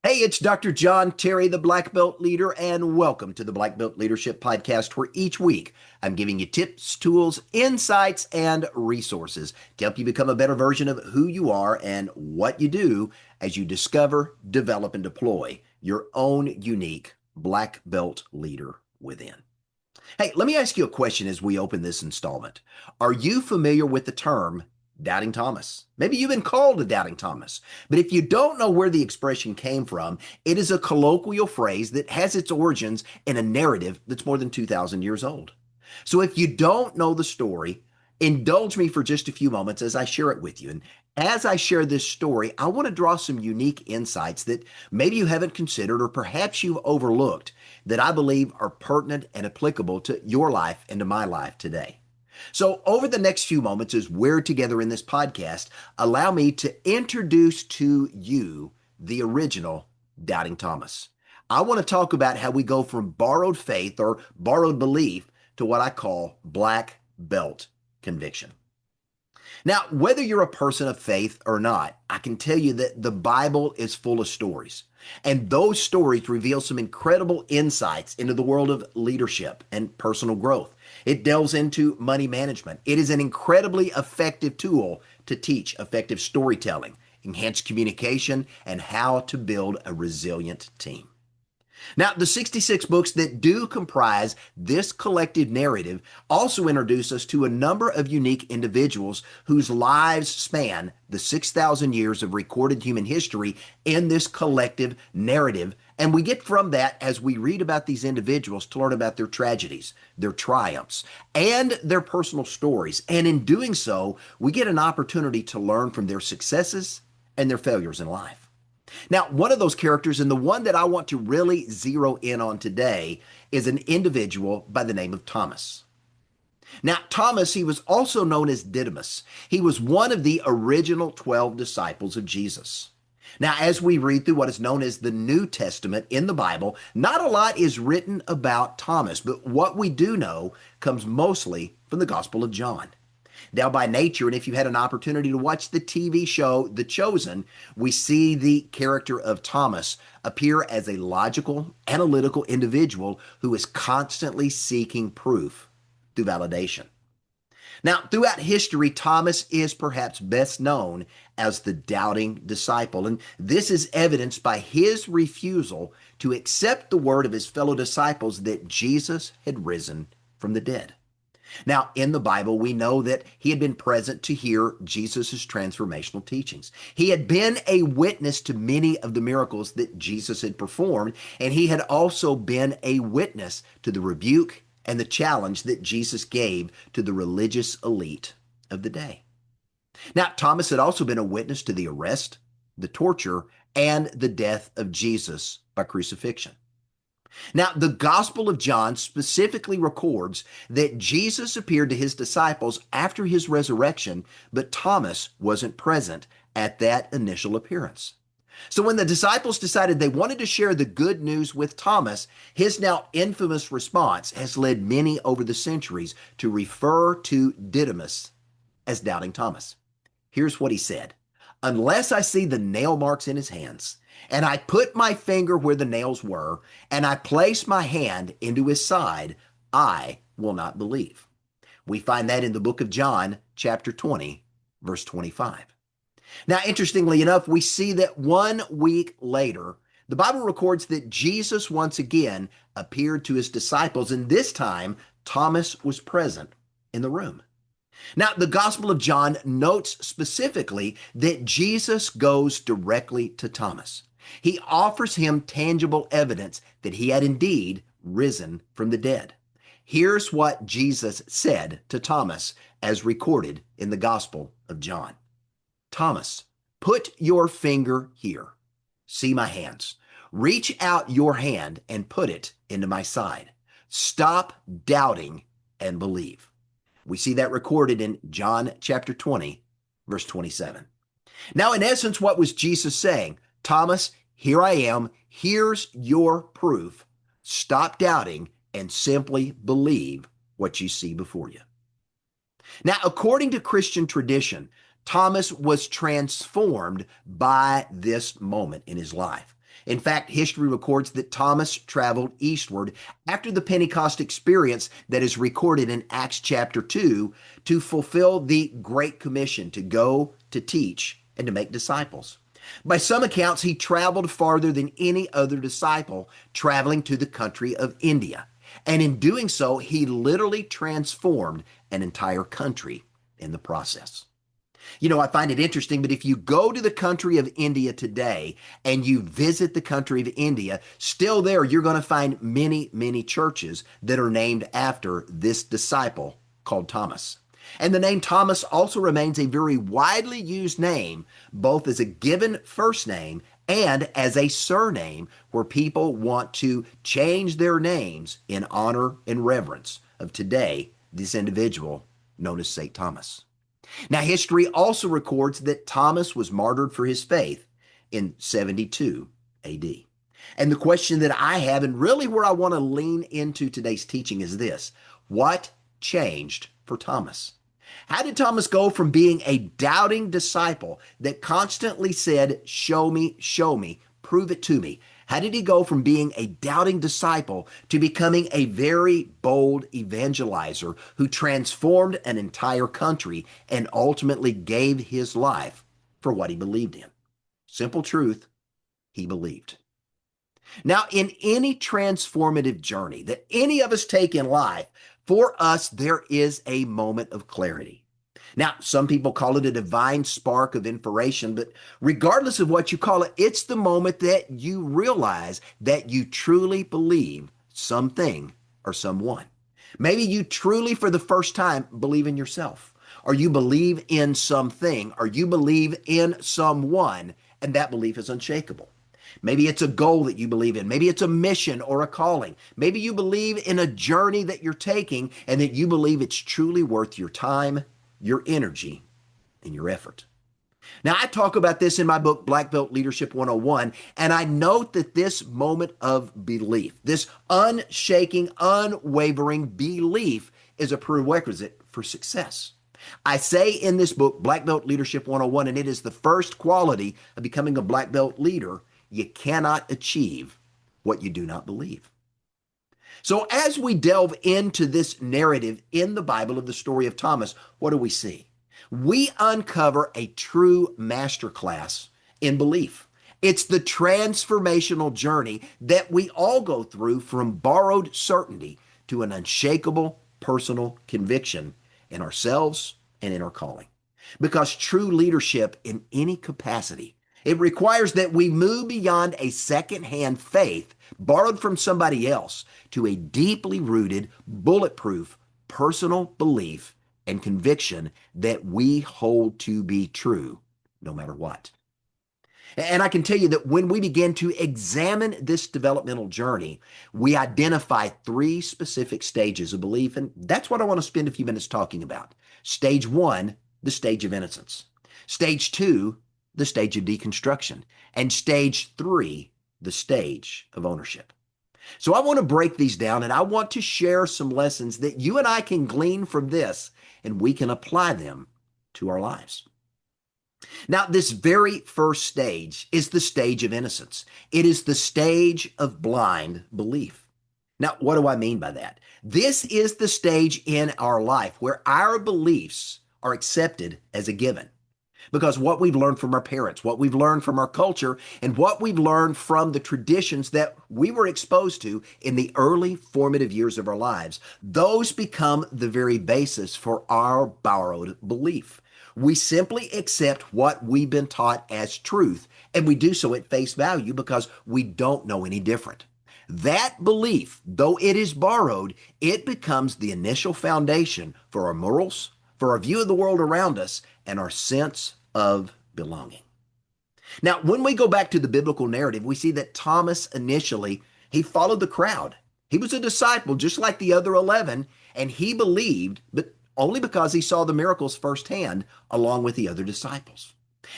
Hey, it's Dr. John Terry, the Black Belt Leader, and welcome to the Black Belt Leadership Podcast, where each week I'm giving you tips, tools, insights, and resources to help you become a better version of who you are and what you do as you discover, develop, and deploy your own unique Black Belt leader within. Hey, let me ask you a question as we open this installment. Are you familiar with the term Doubting Thomas? Maybe you've been called a Doubting Thomas, but if you don't know where the expression came from, it is a colloquial phrase that has its origins in a narrative that's more than 2,000 years old. So if you don't know the story, indulge me for just a few moments as I share it with you. And as I share this story, I want to draw some unique insights that maybe you haven't considered or perhaps you've overlooked that I believe are pertinent and applicable to your life and to my life today. So, over the next few moments, as we're together in this podcast, allow me to introduce to you the original Doubting Thomas. I want to talk about how we go from borrowed faith or borrowed belief to what I call black belt conviction. Now, whether you're a person of faith or not, I can tell you that the Bible is full of stories. And those stories reveal some incredible insights into the world of leadership and personal growth. It delves into money management. It is an incredibly effective tool to teach effective storytelling, enhance communication, and how to build a resilient team. Now, the 66 books that do comprise this collective narrative also introduce us to a number of unique individuals whose lives span the 6,000 years of recorded human history in this collective narrative. And we get from that, as we read about these individuals, to learn about their tragedies, their triumphs, and their personal stories. And in doing so, we get an opportunity to learn from their successes and their failures in life. Now, one of those characters, and the one that I want to really zero in on today, is an individual by the name of Thomas. Now, Thomas, he was also known as Didymus. He was one of the original 12 disciples of Jesus. Now, as we read through what is known as the New Testament in the Bible, not a lot is written about Thomas, but what we do know comes mostly from the Gospel of John. Now, by nature, and if you had an opportunity to watch the TV show The Chosen, we see the character of Thomas appear as a logical, analytical individual who is constantly seeking proof through validation. Now, throughout history, Thomas is perhaps best known as the doubting disciple, and this is evidenced by his refusal to accept the word of his fellow disciples that Jesus had risen from the dead. Now, in the Bible, we know that he had been present to hear Jesus' transformational teachings. He had been a witness to many of the miracles that Jesus had performed, and he had also been a witness to the rebuke and the challenge that Jesus gave to the religious elite of the day. Now, Thomas had also been a witness to the arrest, the torture, and the death of Jesus by crucifixion. Now, the Gospel of John specifically records that Jesus appeared to his disciples after his resurrection, but Thomas wasn't present at that initial appearance. So when the disciples decided they wanted to share the good news with Thomas, his now infamous response has led many over the centuries to refer to Didymus as Doubting Thomas. Here's what he said: "Unless I see the nail marks in his hands, and I put my finger where the nails were, and I place my hand into his side, I will not believe." We find that in the book of John, chapter 20, verse 25. Now, interestingly enough, we see that 1 week later, the Bible records that Jesus once again appeared to his disciples, and this time Thomas was present in the room. Now, the Gospel of John notes specifically that Jesus goes directly to Thomas. He offers him tangible evidence that he had indeed risen from the dead. Here's what Jesus said to Thomas as recorded in the Gospel of John. "Thomas, put your finger here. See my hands. Reach out your hand and put it into my side. Stop doubting and believe." We see that recorded in John chapter 20, verse 27. Now, in essence, what was Jesus saying? Thomas, here I am. Here's your proof. Stop doubting and simply believe what you see before you. Now, according to Christian tradition, Thomas was transformed by this moment in his life. In fact, history records that Thomas traveled eastward after the Pentecost experience that is recorded in Acts chapter 2 to fulfill the Great Commission to go, to teach, and to make disciples. By some accounts, he traveled farther than any other disciple, traveling to the country of India. And in doing so, he literally transformed an entire country in the process. I find it interesting, but if you go to the country of India today and you visit the country of India, still there, you're going to find many, many churches that are named after this disciple called Thomas. And the name Thomas also remains a very widely used name, both as a given first name and as a surname, where people want to change their names in honor and reverence of today, this individual known as St. Thomas. Now, history also records that Thomas was martyred for his faith in 72 AD. And the question that I have, and really where I want to lean into today's teaching, is this: what changed for Thomas? How did Thomas go from being a doubting disciple that constantly said, show me, prove it to me? How did he go from being a doubting disciple to becoming a very bold evangelizer who transformed an entire country and ultimately gave his life for what he believed in? Simple truth, he believed. Now, in any transformative journey that any of us take in life, for us, there is a moment of clarity. Now, some people call it a divine spark of inspiration, but regardless of what you call it, it's the moment that you realize that you truly believe something or someone. Maybe you truly, for the first time, believe in yourself, or you believe in something, or you believe in someone, and that belief is unshakable. Maybe it's a goal that you believe in. Maybe it's a mission or a calling. Maybe you believe in a journey that you're taking and that you believe it's truly worth your time, your energy, and your effort. Now, I talk about this in my book, Black Belt Leadership 101, and I note that this moment of belief, this unshaking, unwavering belief, is a prerequisite for success. I say in this book, Black Belt Leadership 101, and it is the first quality of becoming a black belt leader: you cannot achieve what you do not believe. So as we delve into this narrative in the Bible of the story of Thomas, what do we see? We uncover a true masterclass in belief. It's the transformational journey that we all go through, from borrowed certainty to an unshakable personal conviction in ourselves and in our calling. Because true leadership in any capacity, it requires that we move beyond a secondhand faith borrowed from somebody else to a deeply rooted, bulletproof personal belief and conviction that we hold to be true no matter what. And I can tell you that when we begin to examine this developmental journey, we identify 3 specific stages of belief, and that's what I want to spend a few minutes talking about. Stage 1, the stage of innocence. Stage 2, the stage of deconstruction. And stage 3, the stage of ownership. So I want to break these down, and I want to share some lessons that you and I can glean from this, and we can apply them to our lives. Now, this very first stage is the stage of innocence. It is the stage of blind belief. Now, what do I mean by that? This is the stage in our life where our beliefs are accepted as a given. Because what we've learned from our parents, what we've learned from our culture, and what we've learned from the traditions that we were exposed to in the early formative years of our lives, those become the very basis for our borrowed belief. We simply accept what we've been taught as truth, and we do so at face value because we don't know any different. That belief, though it is borrowed, it becomes the initial foundation for our morals, for our view of the world around us, and our sense of belonging. Now, when we go back to the biblical narrative, we see that Thomas initially, he followed the crowd. He was a disciple just like the other 11, and he believed, but only because he saw the miracles firsthand along with the other disciples.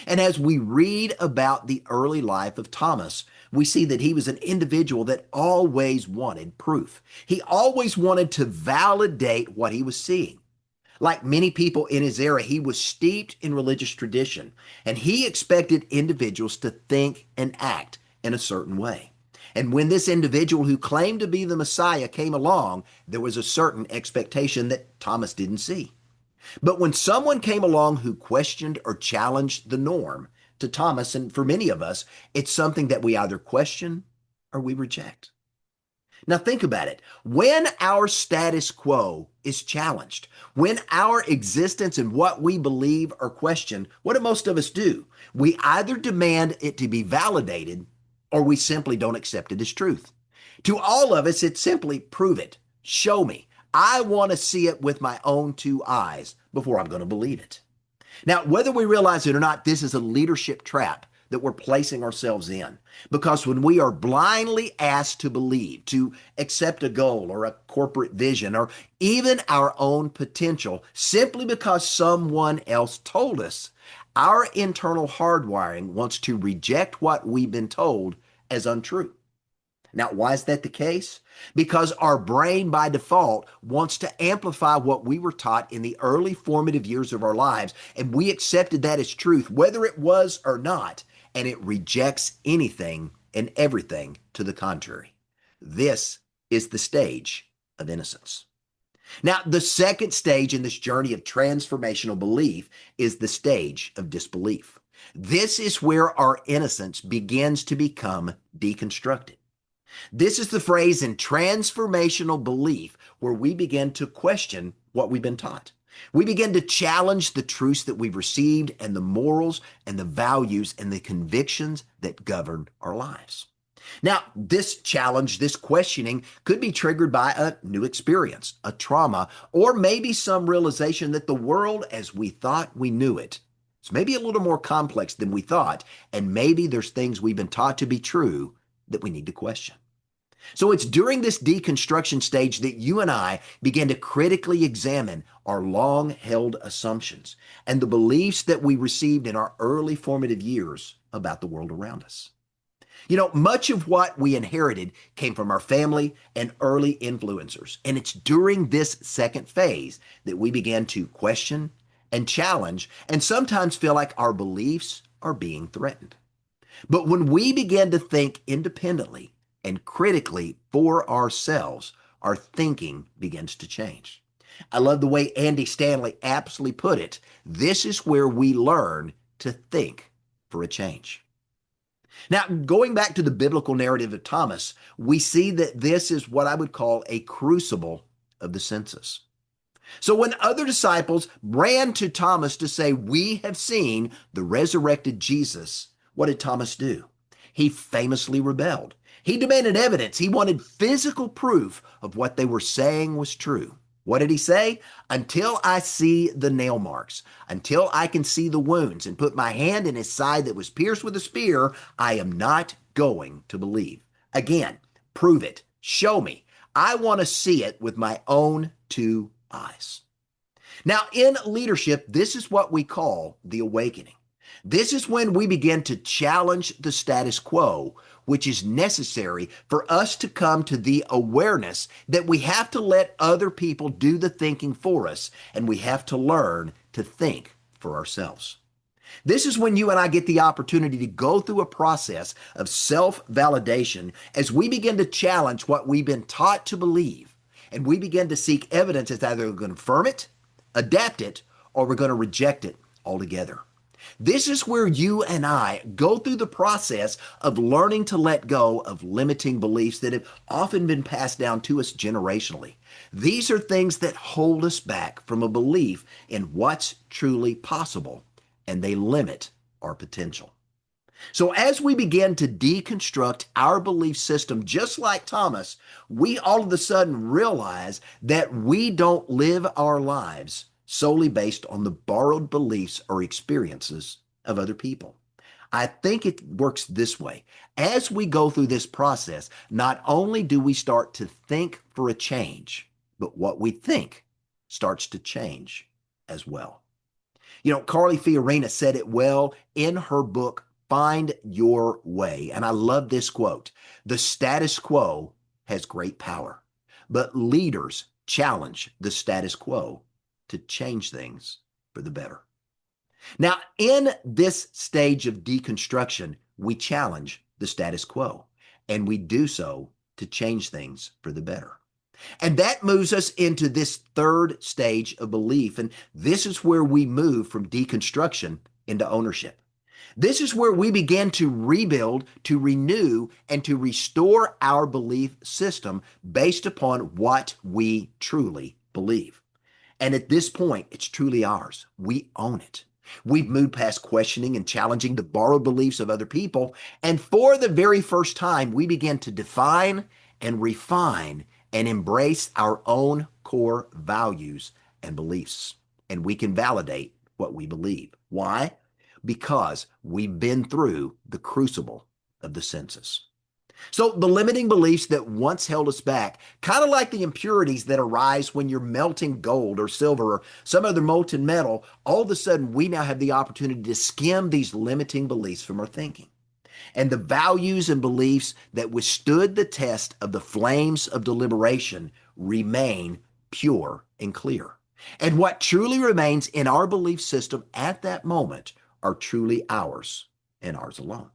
And as we read about the early life of Thomas, we see that he was an individual that always wanted proof. He always wanted to validate what he was seeing. Like many people in his era, he was steeped in religious tradition, and he expected individuals to think and act in a certain way. And when this individual who claimed to be the Messiah came along, there was a certain expectation that Thomas didn't see. But when someone came along who questioned or challenged the norm, to Thomas and for many of us, it's something that we either question or we reject. Now think about it. When our status quo is challenged, when our existence and what we believe are questioned, what do most of us do? We either demand it to be validated or we simply don't accept it as truth. To all of us, it's simply prove it, show me. I want to see it with my own two eyes before I'm going to believe it. Now, whether we realize it or not, this is a leadership trap that we're placing ourselves in. Because when we are blindly asked to believe, to accept a goal or a corporate vision, or even our own potential, simply because someone else told us, our internal hardwiring wants to reject what we've been told as untrue. Now, why is that the case? Because our brain by default wants to amplify what we were taught in the early formative years of our lives, and we accepted that as truth, whether it was or not, and it rejects anything and everything to the contrary. This is the stage of innocence. Now, the second stage in this journey of transformational belief is the stage of disbelief. This is where our innocence begins to become deconstructed. This is the phrase in transformational belief where we begin to question what we've been taught. We begin to challenge the truths that we've received and the morals and the values and the convictions that govern our lives. Now, this challenge, this questioning could be triggered by a new experience, a trauma, or maybe some realization that the world as we thought we knew it is maybe a little more complex than we thought, and maybe there's things we've been taught to be true that we need to question. So it's during this deconstruction stage that you and I begin to critically examine our long-held assumptions and the beliefs that we received in our early formative years about the world around us. You know, much of what we inherited came from our family and early influencers, and it's during this second phase that we began to question and challenge and sometimes feel like our beliefs are being threatened. But when we begin to think independently and critically for ourselves, our thinking begins to change. I love the way Andy Stanley aptly put it. This is where we learn to think for a change. Now, going back to the biblical narrative of Thomas, we see that this is what I would call a crucible of the senses. So when other disciples ran to Thomas to say, "We have seen the resurrected Jesus," what did Thomas do? He famously rebelled. He demanded evidence. He wanted physical proof of what they were saying was true. What did he say? "Until I see the nail marks, until I can see the wounds and put my hand in his side that was pierced with a spear, I am not going to believe." Again, prove it. Show me. I want to see it with my own two eyes. Now, in leadership, this is what we call the awakening. This is when we begin to challenge the status quo, which is necessary for us to come to the awareness that we have to let other people do the thinking for us, and we have to learn to think for ourselves. This is when you and I get the opportunity to go through a process of self-validation as we begin to challenge what we've been taught to believe, and we begin to seek evidence that's either going to confirm it, adapt it, or we're going to reject it altogether. This is where you and I go through the process of learning to let go of limiting beliefs that have often been passed down to us generationally. These are things that hold us back from a belief in what's truly possible, and they limit our potential. So as we begin to deconstruct our belief system, just like Thomas, we all of a sudden realize that we don't live our lives solely based on the borrowed beliefs or experiences of other people. I think it works this way. As we go through this process, not only do we start to think for a change, but what we think starts to change as well. You know, Carly Fiorina said it well in her book, Find Your Way. And I love this quote. "The status quo has great power, but leaders challenge the status quo to change things for the better." Now, in this stage of deconstruction, we challenge the status quo, and we do so to change things for the better. And that moves us into this third stage of belief. And this is where we move from deconstruction into ownership. This is where we begin to rebuild, to renew, and to restore our belief system based upon what we truly believe. And at this point, it's truly ours. We own it. We've moved past questioning and challenging the borrowed beliefs of other people. And for the very first time, we begin to define and refine and embrace our own core values and beliefs. And we can validate what we believe. Why? Because we've been through the crucible of the census. So the limiting beliefs that once held us back, kind of like the impurities that arise when you're melting gold or silver or some other molten metal, all of a sudden we now have the opportunity to skim these limiting beliefs from our thinking. And the values and beliefs that withstood the test of the flames of deliberation remain pure and clear. And what truly remains in our belief system at that moment are truly ours and ours alone.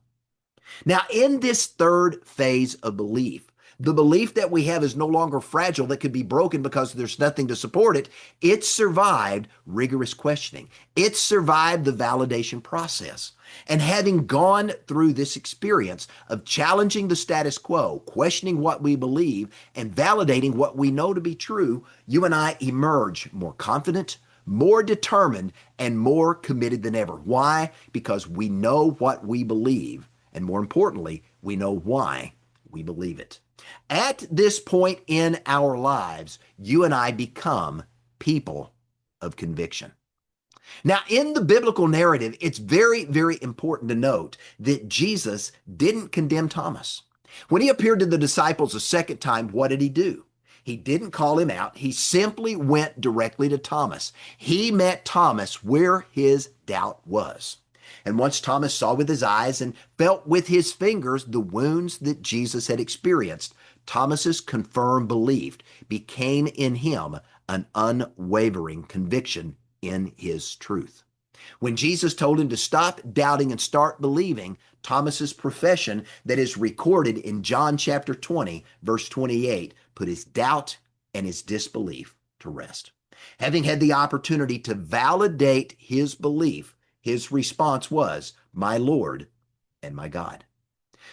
Now, in this third phase of belief, the belief that we have is no longer fragile, that could be broken because there's nothing to support it. It survived rigorous questioning. It survived the validation process. And having gone through this experience of challenging the status quo, questioning what we believe, and validating what we know to be true, you and I emerge more confident, more determined, and more committed than ever. Why? Because we know what we believe, and more importantly, we know why we believe it. At this point in our lives, you and I become people of conviction. Now, in the biblical narrative, it's very, very important to note that Jesus didn't condemn Thomas. When he appeared to the disciples a second time, what did he do? He didn't call him out. He simply went directly to Thomas. He met Thomas where his doubt was. And once Thomas saw with his eyes and felt with his fingers the wounds that Jesus had experienced, Thomas's confirmed belief became in him an unwavering conviction in his truth. When Jesus told him to stop doubting and start believing, Thomas's profession that is recorded in John chapter 20, verse 28, put his doubt and his disbelief to rest. Having had the opportunity to validate his belief, his response was, "My Lord and my God."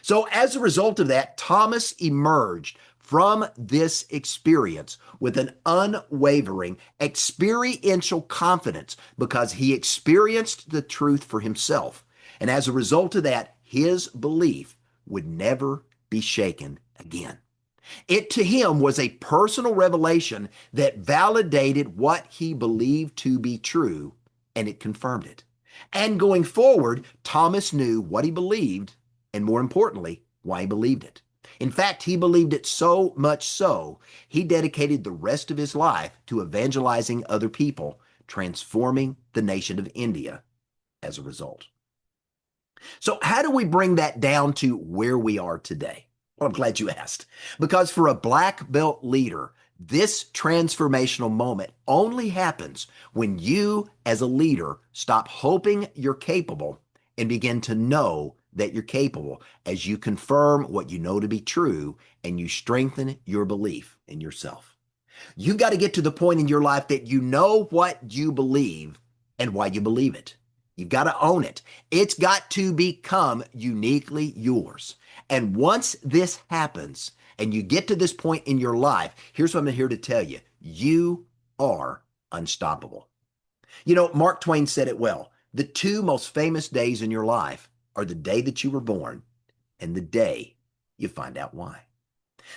So as a result of that, Thomas emerged from this experience with an unwavering experiential confidence because he experienced the truth for himself. And as a result of that, his belief would never be shaken again. It to him was a personal revelation that validated what he believed to be true, and it confirmed it. And going forward, Thomas knew what he believed, and more importantly, why he believed it. In fact, he believed it so much so, he dedicated the rest of his life to evangelizing other people, transforming the nation of India as a result. So how do we bring that down to where we are today? Well, I'm glad you asked. Because for a black belt leader, this transformational moment only happens when you, as a leader, stop hoping you're capable and begin to know that you're capable as you confirm what you know to be true and you strengthen your belief in yourself. You've got to get to the point in your life that you know what you believe and why you believe it. You've got to own it. It's got to become uniquely yours. And once this happens and you get to this point in your life, here's what I'm here to tell you. You are unstoppable. You know, Mark Twain said it well. The two most famous days in your life are the day that you were born and the day you find out why.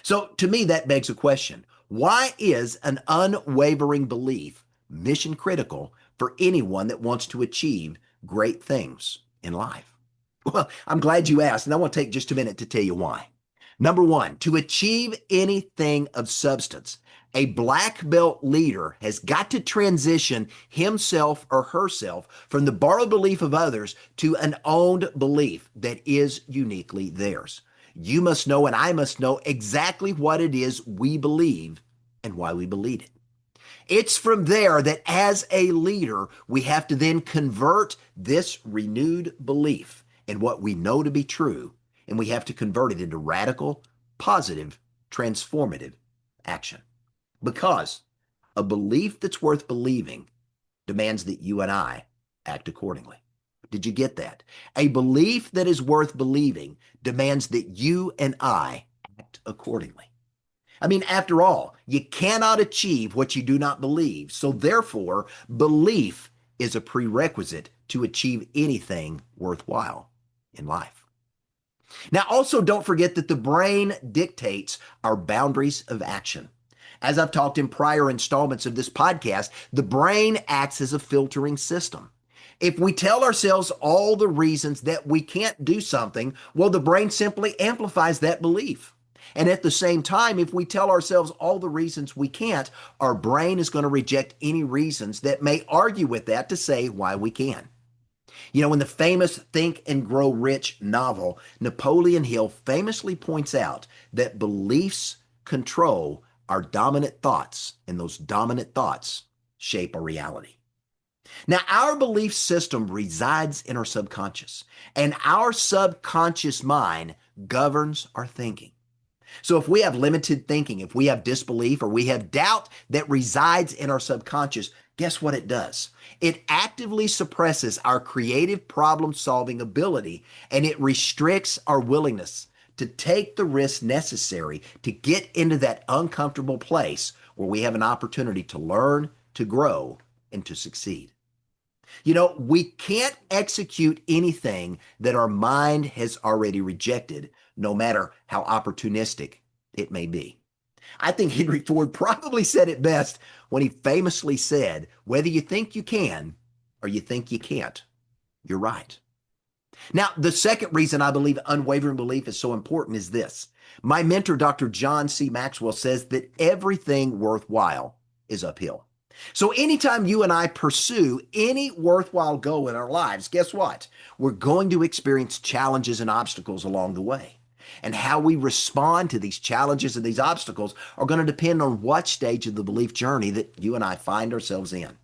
So to me, that begs a question. Why is an unwavering belief mission critical for anyone that wants to achieve great things in life? Well, I'm glad you asked, and I want to take just a minute to tell you why. Number one, to achieve anything of substance, a black belt leader has got to transition himself or herself from the borrowed belief of others to an owned belief that is uniquely theirs. You must know and I must know exactly what it is we believe and why we believe it. It's from there that as a leader, we have to then convert this renewed belief and what we know to be true, and we have to convert it into radical, positive, transformative action. Because a belief that's worth believing demands that you and I act accordingly. Did you get that? A belief that is worth believing demands that you and I act accordingly. I mean, after all, you cannot achieve what you do not believe. So therefore, belief is a prerequisite to achieve anything worthwhile in life. Now, also don't forget that the brain dictates our boundaries of action. As I've talked in prior installments of this podcast, the brain acts as a filtering system. If we tell ourselves all the reasons that we can't do something, well, the brain simply amplifies that belief. And at the same time, if we tell ourselves all the reasons we can't, our brain is going to reject any reasons that may argue with that to say why we can. You know, in the famous Think and Grow Rich novel, Napoleon Hill famously points out that beliefs control our dominant thoughts, and those dominant thoughts shape our reality. Now, our belief system resides in our subconscious, and our subconscious mind governs our thinking. So if we have limited thinking, if we have disbelief, or we have doubt that resides in our subconscious, guess what it does? It actively suppresses our creative problem-solving ability, and it restricts our willingness to take the risks necessary to get into that uncomfortable place where we have an opportunity to learn, to grow, and to succeed. You know, we can't execute anything that our mind has already rejected, no matter how opportunistic it may be. I think Henry Ford probably said it best when he famously said, whether you think you can or you think you can't, you're right. Now, the second reason I believe unwavering belief is so important is this. My mentor, Dr. John C. Maxwell, says that everything worthwhile is uphill. So anytime you and I pursue any worthwhile goal in our lives, guess what? We're going to experience challenges and obstacles along the way. And how we respond to these challenges and these obstacles are going to depend on what stage of the belief journey that you and I find ourselves in.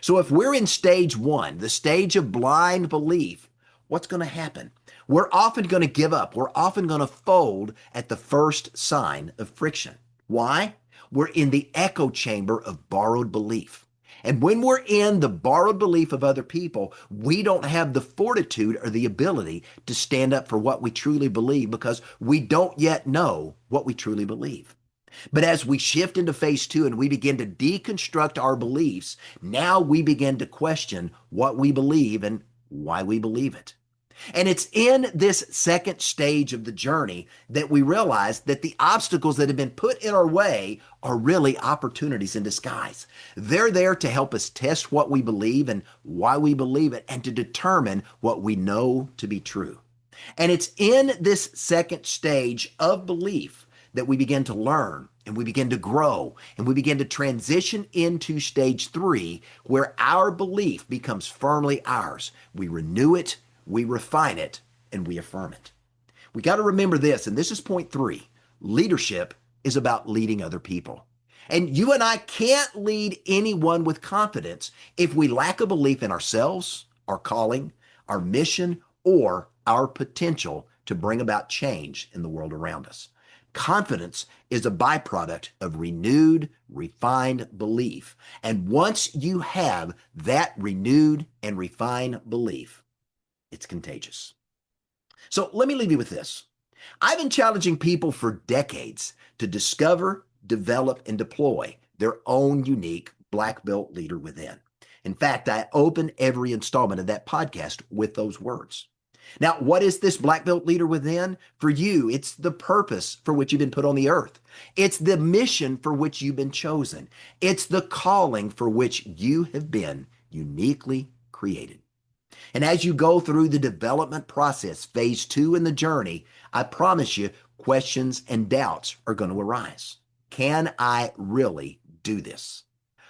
So if we're in stage one, the stage of blind belief, what's going to happen? We're often going to give up. We're often going to fold at the first sign of friction. Why? We're in the echo chamber of borrowed belief. And when we're in the borrowed belief of other people, we don't have the fortitude or the ability to stand up for what we truly believe because we don't yet know what we truly believe. But as we shift into phase two and we begin to deconstruct our beliefs, now we begin to question what we believe and why we believe it. And it's in this second stage of the journey that we realize that the obstacles that have been put in our way are really opportunities in disguise. They're there to help us test what we believe and why we believe it and to determine what we know to be true. And it's in this second stage of belief that we begin to learn and we begin to grow and we begin to transition into stage three where our belief becomes firmly ours. We renew it, we refine it, and we affirm it. We got to remember this, and this is point three. Leadership is about leading other people. And you and I can't lead anyone with confidence if we lack a belief in ourselves, our calling, our mission, or our potential to bring about change in the world around us. Confidence is a byproduct of renewed, refined belief. And once you have that renewed and refined belief, it's contagious. So let me leave you with this. I've been challenging people for decades to discover, develop, and deploy their own unique black belt leader within. In fact, I open every installment of that podcast with those words. Now, what is this black belt leader within? For you, it's the purpose for which you've been put on the earth. It's the mission for which you've been chosen. It's the calling for which you have been uniquely created. And as you go through the development process, phase two in the journey, I promise you, questions and doubts are going to arise. Can I really do this?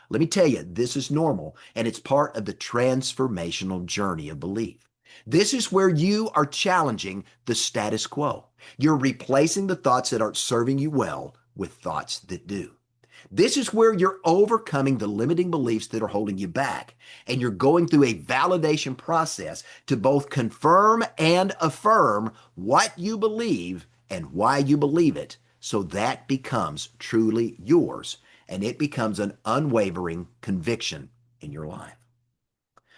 Let me tell you, this is normal, and it's part of the transformational journey of belief. This is where you are challenging the status quo. You're replacing the thoughts that aren't serving you well with thoughts that do. This is where you're overcoming the limiting beliefs that are holding you back, and you're going through a validation process to both confirm and affirm what you believe and why you believe it, so that becomes truly yours, and it becomes an unwavering conviction in your life.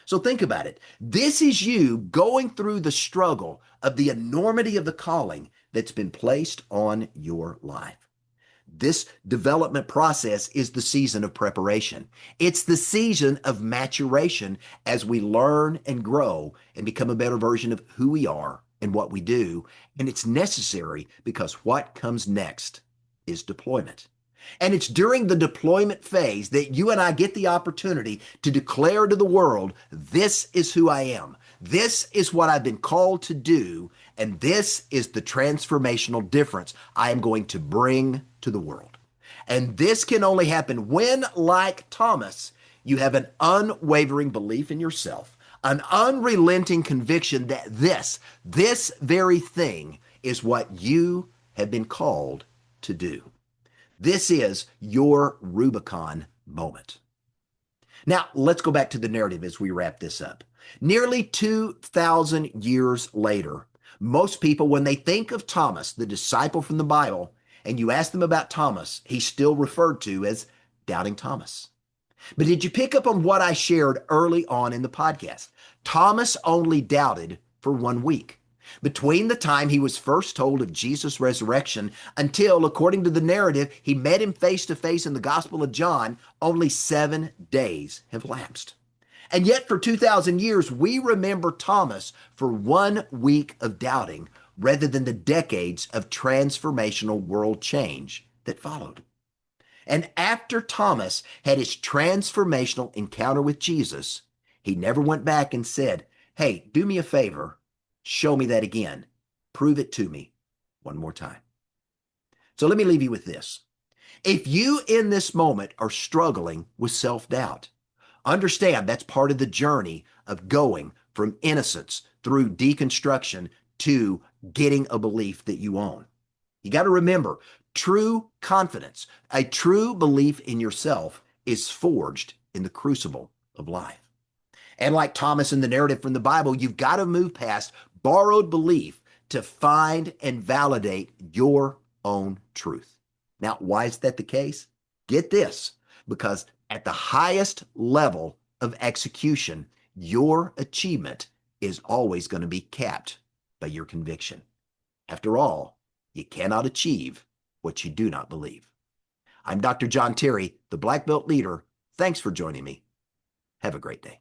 So think about it. This is you going through the struggle of the enormity of the calling that's been placed on your life. This development process is the season of preparation. It's the season of maturation as we learn and grow and become a better version of who we are and what we do. And it's necessary because what comes next is deployment. And it's during the deployment phase that you and I get the opportunity to declare to the world, this is who I am. This is what I've been called to do. And this is the transformational difference I am going to bring to the world. And this can only happen when, like Thomas, you have an unwavering belief in yourself, an unrelenting conviction that this very thing is what you have been called to do. This is your Rubicon moment. Now, let's go back to the narrative as we wrap this up. Nearly 2,000 years later, most people, when they think of Thomas, the disciple from the Bible, and you ask them about Thomas, he's still referred to as Doubting Thomas. But did you pick up on what I shared early on in the podcast? Thomas only doubted for 1 week. Between the time he was first told of Jesus' resurrection until, according to the narrative, he met him face to face in the Gospel of John, only 7 days have lapsed. And yet for 2,000 years, we remember Thomas for 1 week of doubting rather than the decades of transformational world change that followed. And after Thomas had his transformational encounter with Jesus, he never went back and said, hey, do me a favor. Show me that again. Prove it to me one more time. So let me leave you with this. If you in this moment are struggling with self-doubt, understand that's part of the journey of going from innocence through deconstruction to getting a belief that you own. You got to remember, true confidence, a true belief in yourself is forged in the crucible of life. And like Thomas in the narrative from the Bible, you've got to move past borrowed belief to find and validate your own truth. Now, why is that the case? Get this, because at the highest level of execution, your achievement is always going to be capped by your conviction. After all, you cannot achieve what you do not believe. I'm Dr. John Terry, the Black Belt Leader. Thanks for joining me. Have a great day.